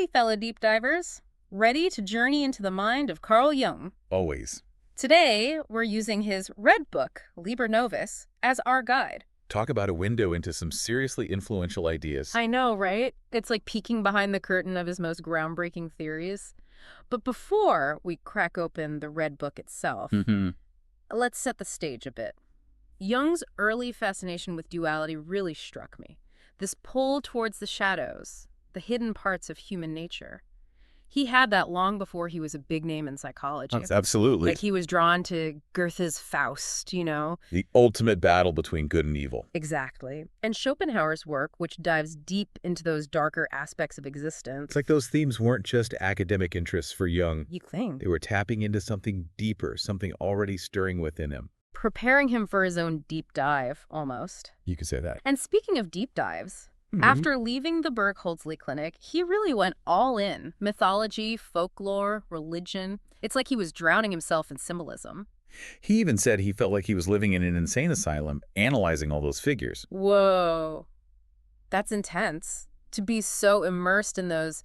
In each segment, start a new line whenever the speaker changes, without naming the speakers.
Howdy, fellow deep divers. Ready to journey into the mind of Carl Jung.
Always.
Today, we're using his Red Book, Liber Novus, as our guide.
Talk about a window into some seriously influential ideas.
I know, right? It's like peeking behind the curtain of his most groundbreaking theories. But before we crack open the Red Book itself, let's set the stage a bit. Jung's early fascination with duality really struck me. This pull towards the shadows, the hidden parts of human nature. He had that long before he was a big name in psychology.
Absolutely.
Like he was drawn to Goethe's Faust, you know?
The ultimate battle between good and evil.
Exactly. And Schopenhauer's work, which dives deep into those darker aspects of existence.
It's like those themes weren't just academic interests for Jung.
You think?
They were tapping into something deeper, something already stirring within him.
Preparing him for his own deep dive, almost.
You could say that.
And speaking of deep dives, after leaving the Bergholzli Clinic, he really went all in. Mythology, folklore, religion. It's like he was drowning himself in symbolism.
He even said he felt like he was living in an insane asylum, analyzing all those figures.
Whoa. That's intense. To be so immersed in those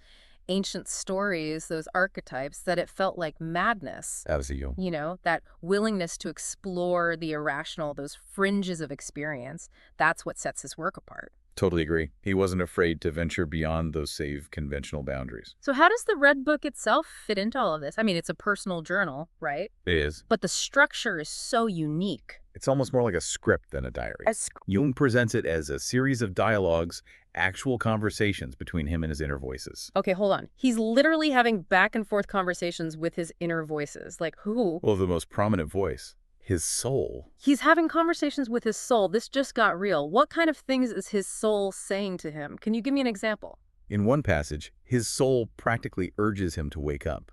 ancient stories, those archetypes, that it felt like madness.
That was a Jung.
You know, that willingness to explore the irrational, those fringes of experience, that's what sets his work apart.
Totally agree. He wasn't afraid to venture beyond those safe conventional boundaries.
So how does the Red Book itself fit into all of this? I mean, it's a personal journal, right?
It is.
But the structure is so unique.
It's almost more like a script than a diary. Jung presents it as a series of dialogues, actual conversations between him and his inner voices.
Okay, hold on. He's literally having back and forth conversations with his inner voices. Like who?
Well, the most prominent voice. His soul.
He's having conversations with his soul. This just got real. What kind of things is his soul saying to him? Can you give me an example?
In one passage, his soul practically urges him to wake up.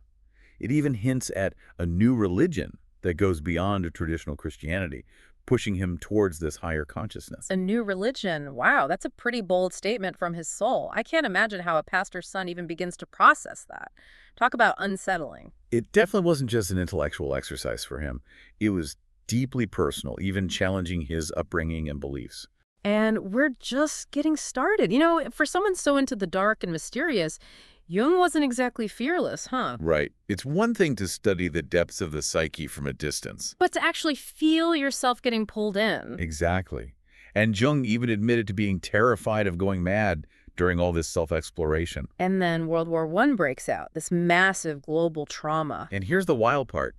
It even hints at a new religion that goes beyond a traditional Christianity, pushing him towards this higher consciousness.
A new religion. Wow, that's a pretty bold statement from his soul. I can't imagine how a pastor's son even begins to process that. Talk about unsettling.
It definitely wasn't just an intellectual exercise for him. It was deeply personal, even challenging his upbringing and beliefs.
And we're just getting started. You know, for someone so into the dark and mysterious, Jung wasn't exactly fearless, huh?
Right. It's one thing to study the depths of the psyche from a distance.
But to actually feel yourself getting pulled in.
Exactly. And Jung even admitted to being terrified of going mad during all this self-exploration.
And then World War I breaks out, this massive global trauma.
And here's the wild part.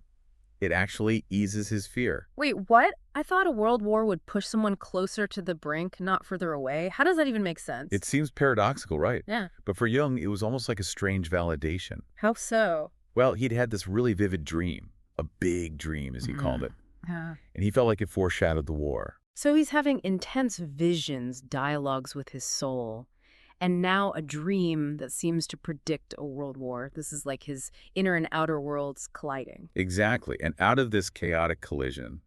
It actually eases his fear.
Wait, what? I thought a world war would push someone closer to the brink, not further away. How does that even make sense?
It seems paradoxical, right?
Yeah.
But for Jung, it was almost like a strange validation.
How so?
Well, he'd had this really vivid dream, a big dream, as he called it.
Yeah.
And he felt like it foreshadowed the war.
So he's having intense visions, dialogues with his soul. And now a dream that seems to predict a world war. This is like his inner and outer worlds colliding.
Exactly. And out of this chaotic collision,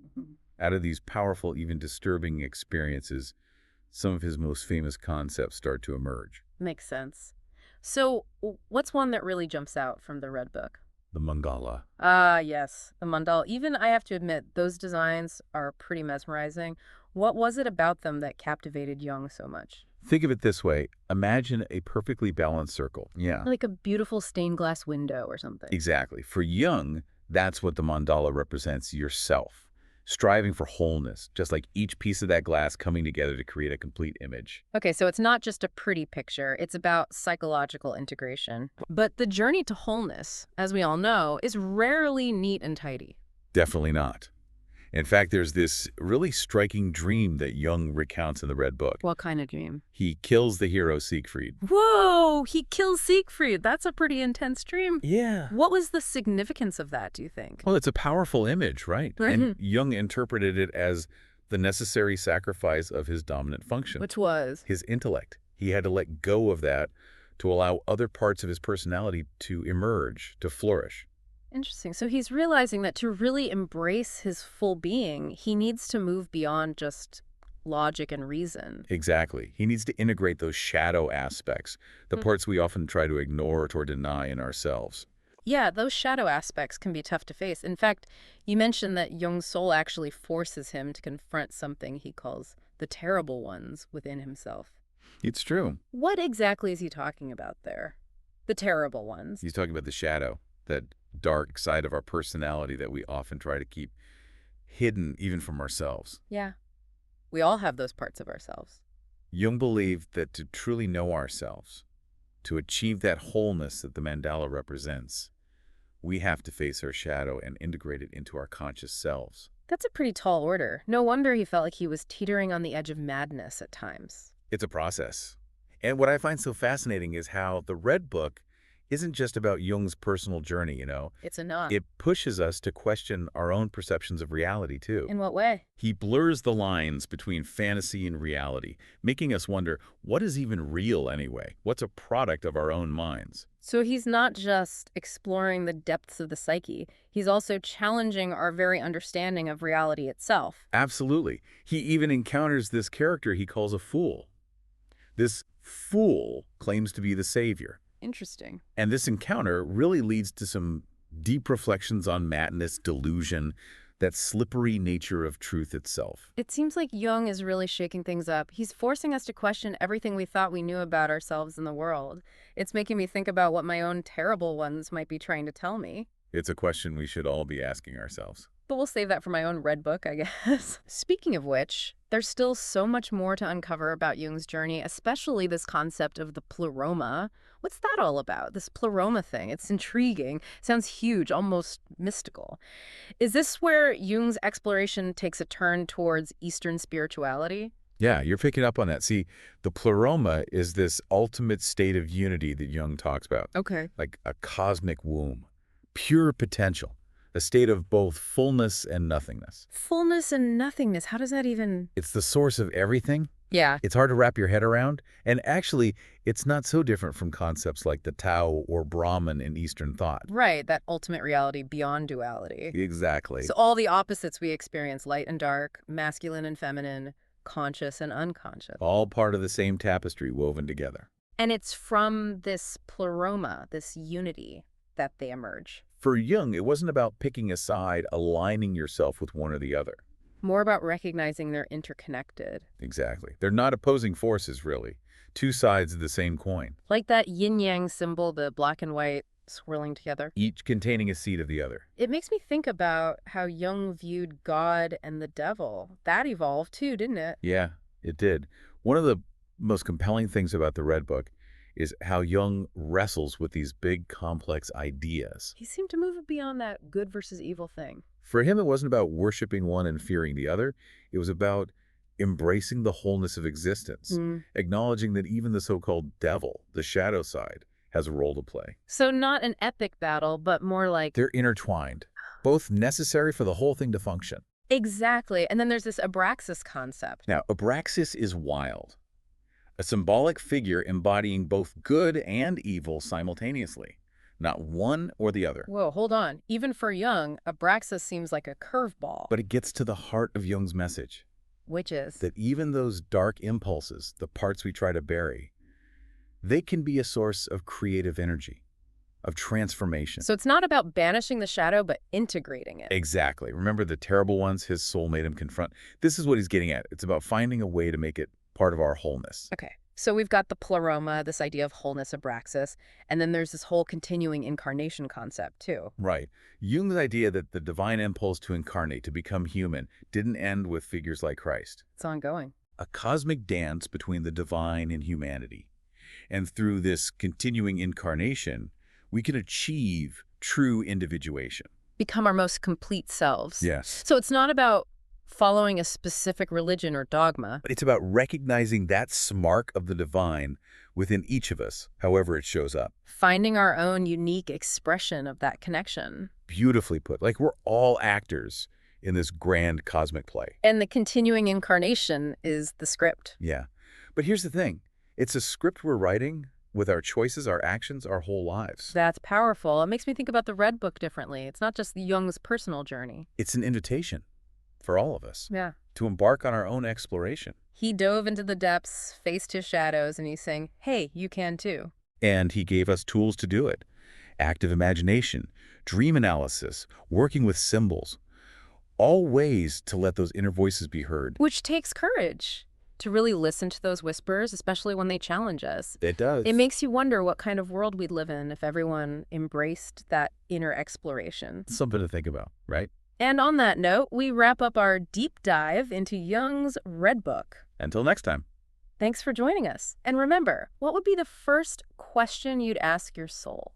out of these powerful, even disturbing experiences, some of his most famous concepts start to emerge.
Makes sense. So what's one that really jumps out from the Red Book?
The mandala.
Ah, yes, the mandala. Even I have to admit, those designs are pretty mesmerizing. What was it about them that captivated Jung so much?
Think of it this way. Imagine a perfectly balanced circle. Yeah.
Like a beautiful stained glass window or something.
Exactly. For Jung, that's what the mandala represents, yourself. Striving for wholeness, just like each piece of that glass coming together to create a complete image.
Okay, so it's not just a pretty picture. It's about psychological integration. But the journey to wholeness, as we all know, is rarely neat and tidy.
Definitely not. In fact, there's this really striking dream that Jung recounts in the Red Book.
What kind of dream?
He kills the hero Siegfried.
Whoa, he kills Siegfried. That's a pretty intense dream.
Yeah.
What was the significance of that, do you think?
Well, it's a powerful image, right? And Jung interpreted it as the necessary sacrifice of his dominant function.
Which was?
His intellect. He had to let go of that to allow other parts of his personality to emerge, to flourish.
Interesting. So he's realizing that to really embrace his full being, he needs to move beyond just logic and reason.
Exactly. He needs to integrate those shadow aspects, the parts we often try to ignore or deny in ourselves.
Yeah, those shadow aspects can be tough to face. In fact, you mentioned that Jung's soul actually forces him to confront something he calls the terrible ones within himself.
It's true.
What exactly is he talking about there? The terrible ones.
He's talking about the shadow, that dark side of our personality that we often try to keep hidden even from ourselves.
Yeah. We all have those parts of ourselves.
Jung believed that to truly know ourselves, to achieve that wholeness that the mandala represents, we have to face our shadow and integrate it into our conscious selves.
That's a pretty tall order. No wonder he felt like he was teetering on the edge of madness at times.
It's a process. And what I find so fascinating is how the Red Book isn't just about Jung's personal journey, you know.
It's a knot.
It pushes us to question our own perceptions of reality, too.
In what way?
He blurs the lines between fantasy and reality, making us wonder, what is even real anyway? What's a product of our own minds?
So he's not just exploring the depths of the psyche, he's also challenging our very understanding of reality itself.
Absolutely. He even encounters this character he calls a fool. This fool claims to be the savior.
Interesting.
And this encounter really leads to some deep reflections on madness, delusion, that slippery nature of truth itself.
It seems like Jung is really shaking things up. He's forcing us to question everything we thought we knew about ourselves and the world. It's making me think about what my own terrible ones might be trying to tell me.
It's a question we should all be asking ourselves.
But we'll save that for my own Red Book, I guess. Speaking of which, there's still so much more to uncover about Jung's journey, especially this concept of the pleroma. What's that all about, this pleroma thing? It's intriguing. Sounds huge, almost mystical. Is this where Jung's exploration takes a turn towards Eastern spirituality?
Yeah, you're picking up on that. See, the pleroma is this ultimate state of unity that Jung talks about.
Okay.
Like a cosmic womb, pure potential, a state of both fullness and nothingness.
Fullness and nothingness, how does that even...
It's the source of everything.
Yeah.
It's hard to wrap your head around, and actually, it's not so different from concepts like the Tao or Brahman in Eastern thought.
Right, that ultimate reality beyond duality.
Exactly.
So all the opposites we experience, light and dark, masculine and feminine, conscious and unconscious.
All part of the same tapestry woven together.
And it's from this pleroma, this unity, that they emerge.
For Jung, it wasn't about picking a side, aligning yourself with one or the other.
More about recognizing they're interconnected.
Exactly. They're not opposing forces, really. Two sides of the same coin.
Like that yin-yang symbol, the black and white swirling together.
Each containing a seed of the other.
It makes me think about how Jung viewed God and the devil. That evolved too, didn't it?
Yeah, it did. One of the most compelling things about the Red Book is how Jung wrestles with these big, complex ideas.
He seemed to move beyond that good versus evil thing.
For him, it wasn't about worshiping one and fearing the other. It was about embracing the wholeness of existence, acknowledging that even the so-called devil, the shadow side, has a role to play.
So not an epic battle, but more like...
They're intertwined, both necessary for the whole thing to function.
Exactly. And then there's this abraxas concept.
Now, abraxas is wild. A symbolic figure embodying both good and evil simultaneously, not one or the other.
Whoa, hold on. Even for Jung, abraxas seems like a curveball.
But it gets to the heart of Jung's message.
Which is?
That even those dark impulses, the parts we try to bury, they can be a source of creative energy, of transformation.
So it's not about banishing the shadow, but integrating it.
Exactly. Remember the terrible ones his soul made him confront? This is what he's getting at. It's about finding a way to make it part of our wholeness.
Okay. So we've got the pleroma, this idea of wholeness, abraxas, and then there's this whole continuing incarnation concept, too.
Right. Jung's idea that the divine impulse to incarnate, to become human, didn't end with figures like Christ.
It's ongoing.
A cosmic dance between the divine and humanity. And through this continuing incarnation, we can achieve true individuation.
Become our most complete selves.
Yes.
So it's not about following a specific religion or dogma.
But it's about recognizing that spark of the divine within each of us, however it shows up.
Finding our own unique expression of that connection.
Beautifully put. Like we're all actors in this grand cosmic play.
And the continuing incarnation is the script.
Yeah. But here's the thing. It's a script we're writing with our choices, our actions, our whole lives.
That's powerful. It makes me think about the Red Book differently. It's not just Jung's personal journey.
It's an invitation for all of us.
Yeah.
To embark on our own exploration.
He dove into the depths, faced his shadows, and he's saying, hey, you can too.
And he gave us tools to do it. Active imagination, dream analysis, working with symbols. All ways to let those inner voices be heard.
Which takes courage. to really listen to those whispers, especially when they challenge us.
It does.
It makes you wonder what kind of world we'd live in if everyone embraced that inner exploration.
Something to think about, right?
And on that note, we wrap up our deep dive into Jung's Red Book.
Until next time.
Thanks for joining us. And remember, what would be the first question you'd ask your soul?